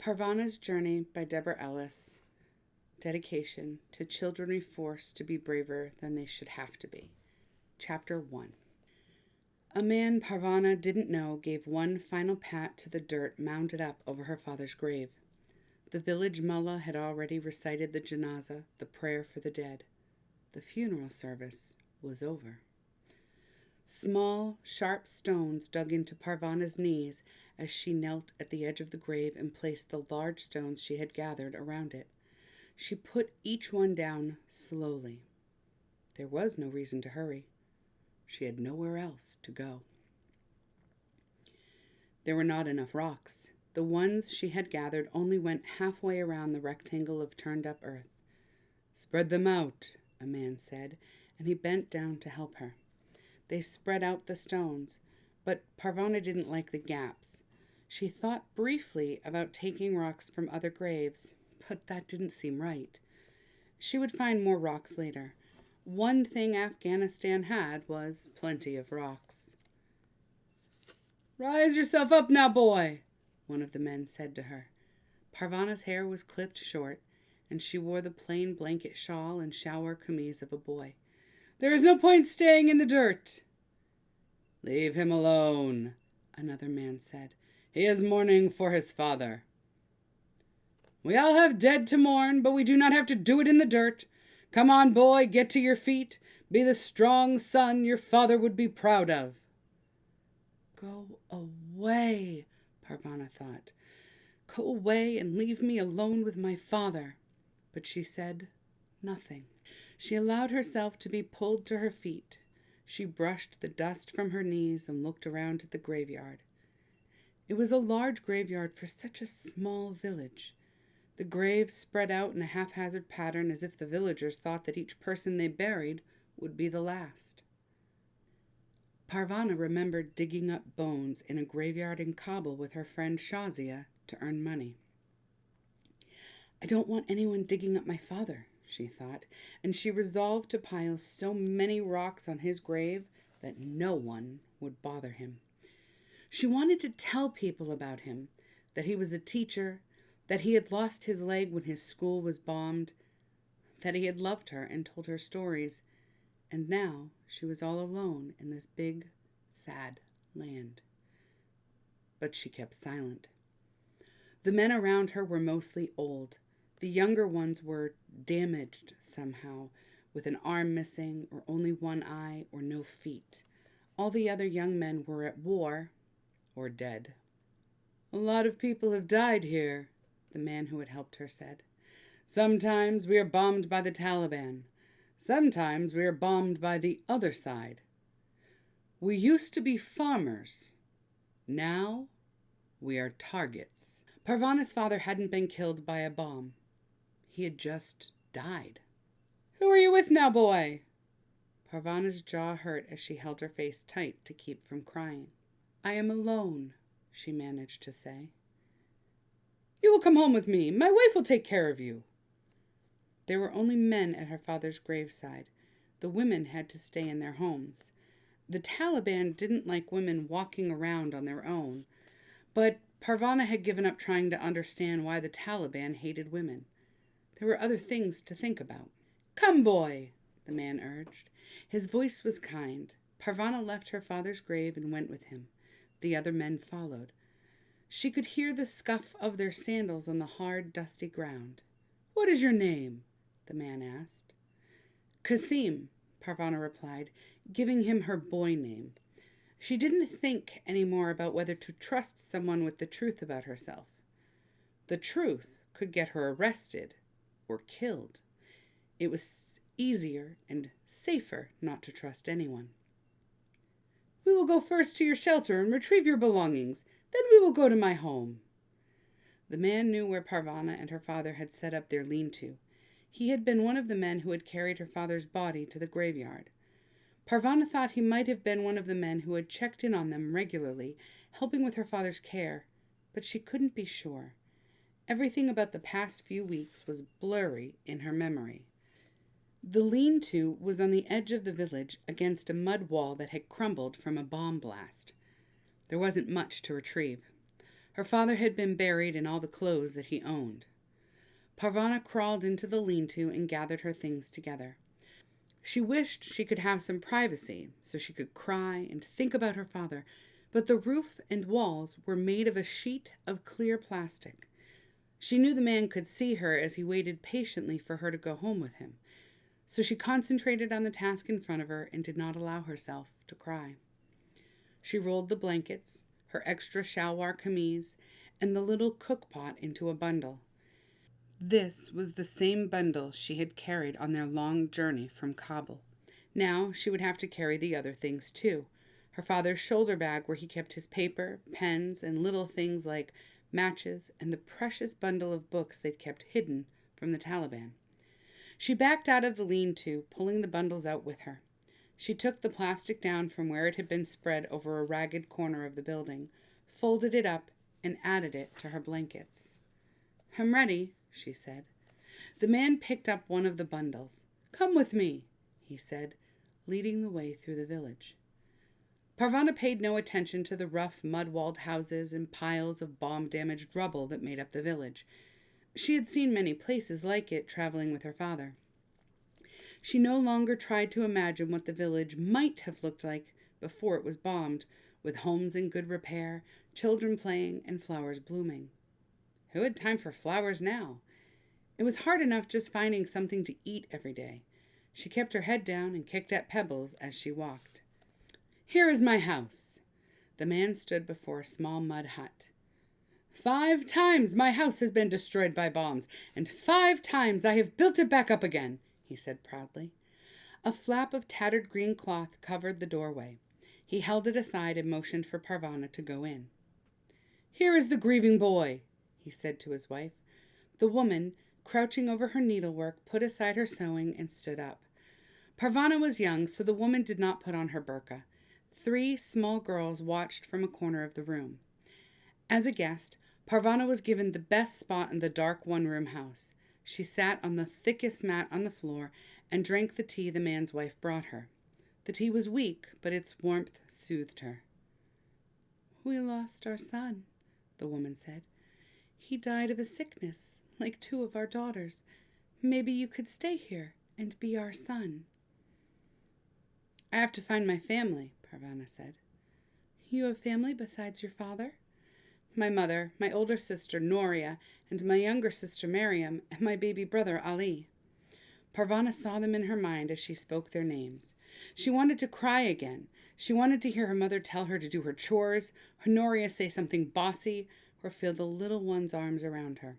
Parvana's Journey by Deborah Ellis. Dedication to children forced to be braver than they should have to be. Chapter 1. A man Parvana didn't know gave one final pat to the dirt mounded up over her father's grave. The village mullah had already recited the janazah, the prayer for the dead. The funeral service was over. Small, sharp stones dug into Parvana's knees as she knelt at the edge of the grave and placed the large stones she had gathered around it. She put each one down slowly. There was no reason to hurry. She had nowhere else to go. There were not enough rocks. The ones she had gathered only went halfway around the rectangle of turned-up earth. "Spread them out," a man said, and he bent down to help her. They spread out the stones, but Parvana didn't like the gaps. She thought briefly about taking rocks from other graves, but that didn't seem right. She would find more rocks later. One thing Afghanistan had was plenty of rocks. "Rise yourself up now, boy," one of the men said to her. Parvana's hair was clipped short, and she wore the plain blanket shawl and shower kameez of a boy. "There is no point staying in the dirt." "Leave him alone," another man said. "He is mourning for his father." "We all have dead to mourn, but we do not have to do it in the dirt. Come on, boy, get to your feet. Be the strong son your father would be proud of." "Go away," Parvana thought. "Go away and leave me alone with my father." But she said nothing. She allowed herself to be pulled to her feet. She brushed the dust from her knees and looked around at the graveyard. It was a large graveyard for such a small village. The graves spread out in a haphazard pattern as if the villagers thought that each person they buried would be the last. Parvana remembered digging up bones in a graveyard in Kabul with her friend Shazia to earn money. "I don't want anyone digging up my father," she thought, and she resolved to pile so many rocks on his grave that no one would bother him. She wanted to tell people about him, that he was a teacher, that he had lost his leg when his school was bombed, that he had loved her and told her stories, and now she was all alone in this big, sad land. But she kept silent. The men around her were mostly old. The younger ones were damaged somehow, with an arm missing, or only one eye, or no feet. All the other young men were at war, or dead. "A lot of people have died here," the man who had helped her said. "Sometimes we are bombed by the Taliban. Sometimes we are bombed by the other side. We used to be farmers. Now we are targets." Parvana's father hadn't been killed by a bomb. He had just died. "Who are you with now, boy?" Parvana's jaw hurt as she held her face tight to keep from crying. "I am alone," she managed to say. "You will come home with me. My wife will take care of you." There were only men at her father's graveside. The women had to stay in their homes. The Taliban didn't like women walking around on their own, but Parvana had given up trying to understand why the Taliban hated women. There were other things to think about. "Come, boy," the man urged. His voice was kind. Parvana left her father's grave and went with him. The other men followed. She could hear the scuff of their sandals on the hard, dusty ground. "What is your name?" the man asked. "Kasim," Parvana replied, giving him her boy name. She didn't think any more about whether to trust someone with the truth about herself. The truth could get her arrested or killed. It was easier and safer not to trust anyone. "We will go first to your shelter and retrieve your belongings. Then we will go to my home." The man knew where Parvana and her father had set up their lean-to. He had been one of the men who had carried her father's body to the graveyard. Parvana thought he might have been one of the men who had checked in on them regularly, helping with her father's care, but she couldn't be sure. Everything about the past few weeks was blurry in her memory. The lean-to was on the edge of the village against a mud wall that had crumbled from a bomb blast. There wasn't much to retrieve. Her father had been buried in all the clothes that he owned. Parvana crawled into the lean-to and gathered her things together. She wished she could have some privacy so she could cry and think about her father, but the roof and walls were made of a sheet of clear plastic. She knew the man could see her as he waited patiently for her to go home with him, so she concentrated on the task in front of her and did not allow herself to cry. She rolled the blankets, her extra shalwar kameez, and the little cookpot into a bundle. This was the same bundle she had carried on their long journey from Kabul. Now she would have to carry the other things too. Her father's shoulder bag where he kept his paper, pens, and little things like matches, and the precious bundle of books they'd kept hidden from the Taliban. She backed out of the lean-to, pulling the bundles out with her. She took the plastic down from where it had been spread over a ragged corner of the building, folded it up, and added it to her blankets. "I'm ready," she said. The man picked up one of the bundles. "Come with me," he said, leading the way through the village. Parvana paid no attention to the rough, mud-walled houses and piles of bomb-damaged rubble that made up the village. She had seen many places like it traveling with her father. She no longer tried to imagine what the village might have looked like before it was bombed, with homes in good repair, children playing, and flowers blooming. Who had time for flowers now? It was hard enough just finding something to eat every day. She kept her head down and kicked at pebbles as she walked. "Here is my house." The man stood before a small mud hut. 5 times my house has been destroyed by bombs, and 5 times I have built it back up again," he said proudly. A flap of tattered green cloth covered the doorway. He held it aside and motioned for Parvana to go in. "Here is the grieving boy," he said to his wife. The woman, crouching over her needlework, put aside her sewing and stood up. Parvana was young, so the woman did not put on her burqa. 3 small girls watched from a corner of the room. As a guest, Parvana was given the best spot in the dark one-room house. She sat on the thickest mat on the floor and drank the tea the man's wife brought her. The tea was weak, but its warmth soothed her. "We lost our son," the woman said. "He died of a sickness, like 2 of our daughters. Maybe you could stay here and be our son." "I have to find my family," Parvana said. "You have family besides your father?" "My mother, my older sister, Noria, and my younger sister, Mariam, and my baby brother, Ali." Parvana saw them in her mind as she spoke their names. She wanted to cry again. She wanted to hear her mother tell her to do her chores, or Noria say something bossy, or feel the little one's arms around her.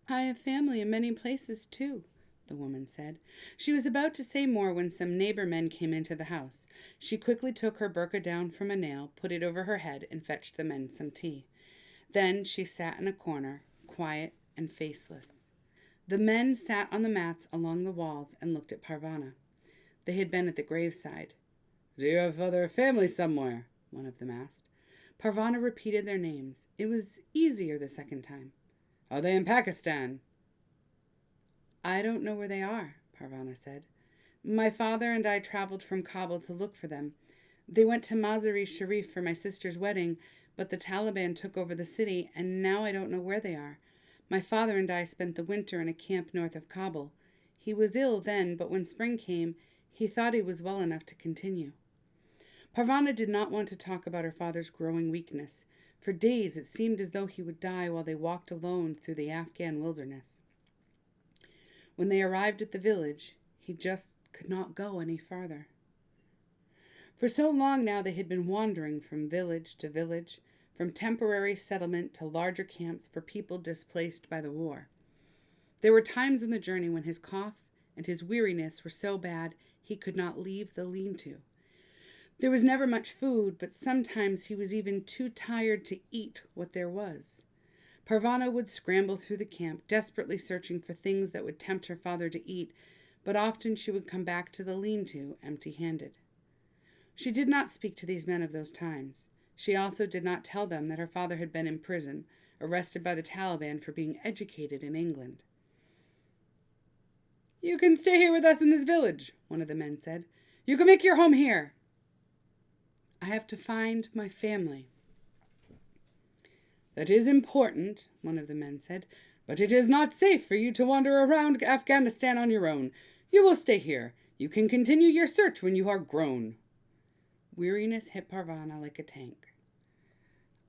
"I have family in many places, too," the woman said. She was about to say more when some neighbor men came into the house. She quickly took her burqa down from a nail, put it over her head, and fetched the men some tea. Then she sat in a corner, quiet and faceless. The men sat on the mats along the walls and looked at Parvana. They had been at the graveside. "Do you have other family somewhere?" one of them asked. Parvana repeated their names. It was easier the second time. "Are they in Pakistan?" "I don't know where they are," Parvana said. "My father and I traveled from Kabul to look for them. They went to Mazar-e Sharif for my sister's wedding, but the Taliban took over the city, and now I don't know where they are. My father and I spent the winter in a camp north of Kabul. He was ill then, but when spring came, he thought he was well enough to continue." Parvana did not want to talk about her father's growing weakness. For days it seemed as though he would die while they walked alone through the Afghan wilderness. When they arrived at the village, he just could not go any farther. For so long now they had been wandering from village to village, from temporary settlement to larger camps for people displaced by the war. There were times on the journey when his cough and his weariness were so bad he could not leave the lean-to. There was never much food, but sometimes he was even too tired to eat what there was. Parvana would scramble through the camp, desperately searching for things that would tempt her father to eat, but often she would come back to the lean-to empty-handed. She did not speak to these men of those times. She also did not tell them that her father had been in prison, arrested by the Taliban for being educated in England. "You can stay here with us in this village," one of the men said. "You can make your home here." "I have to find my family." "That is important," one of the men said, "but it is not safe for you to wander around Afghanistan on your own. You will stay here. You can continue your search when you are grown." Weariness hit Parvana like a tank.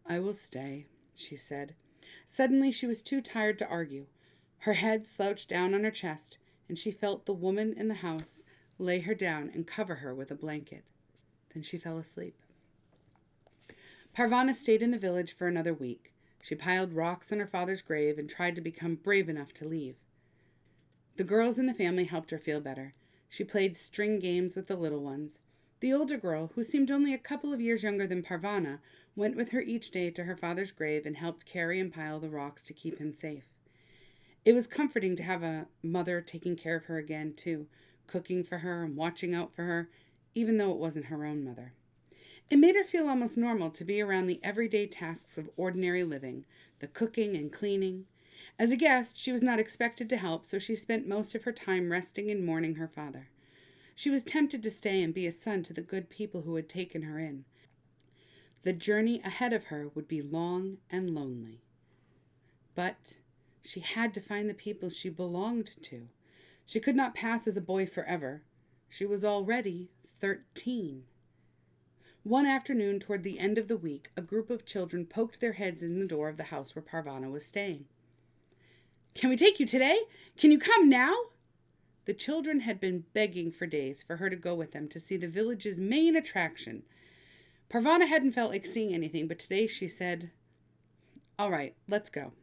"I will stay," she said. Suddenly she was too tired to argue. Her head slouched down on her chest, and she felt the woman in the house lay her down and cover her with a blanket. Then she fell asleep. Parvana stayed in the village for another week. She piled rocks on her father's grave and tried to become brave enough to leave. The girls in the family helped her feel better. She played string games with the little ones. The older girl, who seemed only a couple of years younger than Parvana, went with her each day to her father's grave and helped carry and pile the rocks to keep him safe. It was comforting to have a mother taking care of her again, too, cooking for her and watching out for her, even though it wasn't her own mother. It made her feel almost normal to be around the everyday tasks of ordinary living, the cooking and cleaning. As a guest, she was not expected to help, so she spent most of her time resting and mourning her father. She was tempted to stay and be a son to the good people who had taken her in. The journey ahead of her would be long and lonely. But she had to find the people she belonged to. She could not pass as a boy forever. She was already 13. One afternoon toward the end of the week, a group of children poked their heads in the door of the house where Parvana was staying. "Can we take you today? Can you come now?" The children had been begging for days for her to go with them to see the village's main attraction. Parvana hadn't felt like seeing anything, but today she said, "All right, let's go."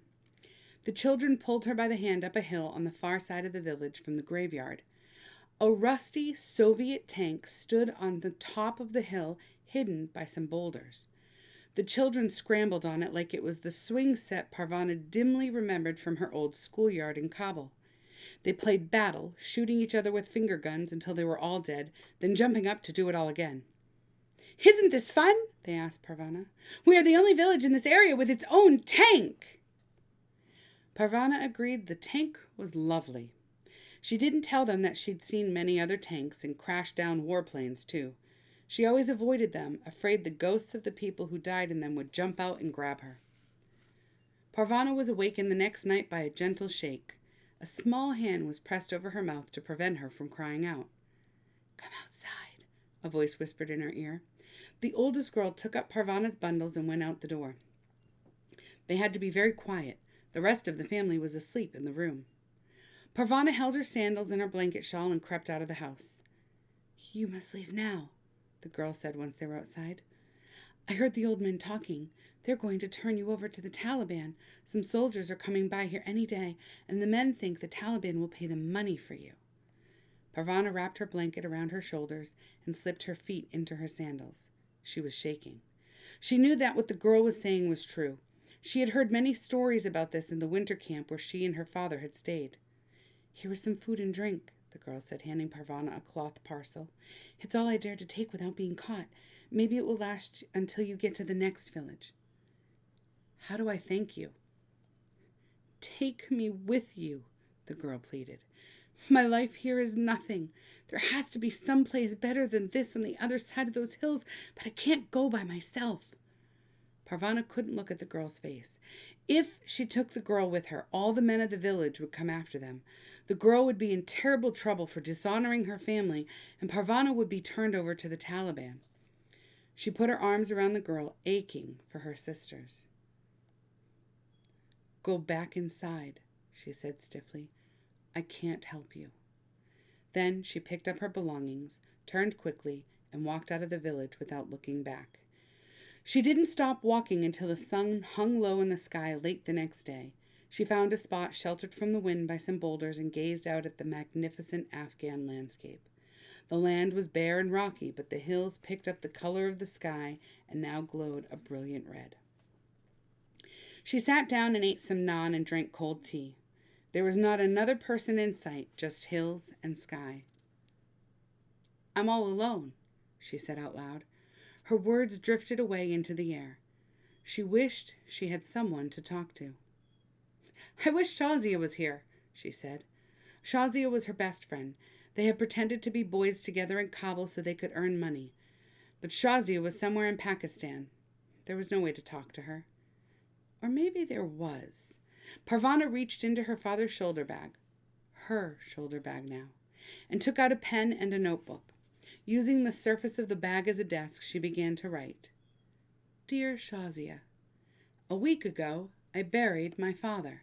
The children pulled her by the hand up a hill on the far side of the village from the graveyard. A rusty Soviet tank stood on the top of the hill, hidden by some boulders. The children scrambled on it like it was the swing set Parvana dimly remembered from her old schoolyard in Kabul. They played battle, shooting each other with finger guns until they were all dead, then jumping up to do it all again. "Isn't this fun?" they asked Parvana. "We are the only village in this area with its own tank." Parvana agreed the tank was lovely. She didn't tell them that she'd seen many other tanks and crashed down warplanes too. She always avoided them, afraid the ghosts of the people who died in them would jump out and grab her. Parvana was awakened the next night by a gentle shake. A small hand was pressed over her mouth to prevent her from crying out. "Come outside," a voice whispered in her ear. The oldest girl took up Parvana's bundles and went out the door. They had to be very quiet. The rest of the family was asleep in the room. Parvana held her sandals and her blanket shawl and crept out of the house. "You must leave now," the girl said once they were outside. "I heard the old men talking. They're going to turn you over to the Taliban. Some soldiers are coming by here any day, and the men think the Taliban will pay them money for you." Parvana wrapped her blanket around her shoulders and slipped her feet into her sandals. She was shaking. She knew that what the girl was saying was true. She had heard many stories about this in the winter camp where she and her father had stayed. "Here is some food and drink," the girl said, handing Parvana a cloth parcel. "It's all I dare to take without being caught. Maybe it will last until you get to the next village." "How do I thank you?" "Take me with you," the girl pleaded. "My life here is nothing. There has to be some place better than this on the other side of those hills, but I can't go by myself." Parvana couldn't look at the girl's face. If she took the girl with her, all the men of the village would come after them. The girl would be in terrible trouble for dishonoring her family, and Parvana would be turned over to the Taliban. She put her arms around the girl, aching for her sisters. "Go back inside," she said stiffly. "I can't help you." Then she picked up her belongings, turned quickly, and walked out of the village without looking back. She didn't stop walking until the sun hung low in the sky late the next day. She found a spot sheltered from the wind by some boulders and gazed out at the magnificent Afghan landscape. The land was bare and rocky, but the hills picked up the color of the sky and now glowed a brilliant red. She sat down and ate some naan and drank cold tea. There was not another person in sight, just hills and sky. "I'm all alone," she said out loud. Her words drifted away into the air. She wished she had someone to talk to. "I wish Shazia was here," she said. Shazia was her best friend. They had pretended to be boys together in Kabul so they could earn money. But Shazia was somewhere in Pakistan. There was no way to talk to her. Or maybe there was. Parvana reached into her father's shoulder bag, her shoulder bag now, and took out a pen and a notebook. Using the surface of the bag as a desk, she began to write. Dear Shazia, a week ago I buried my father.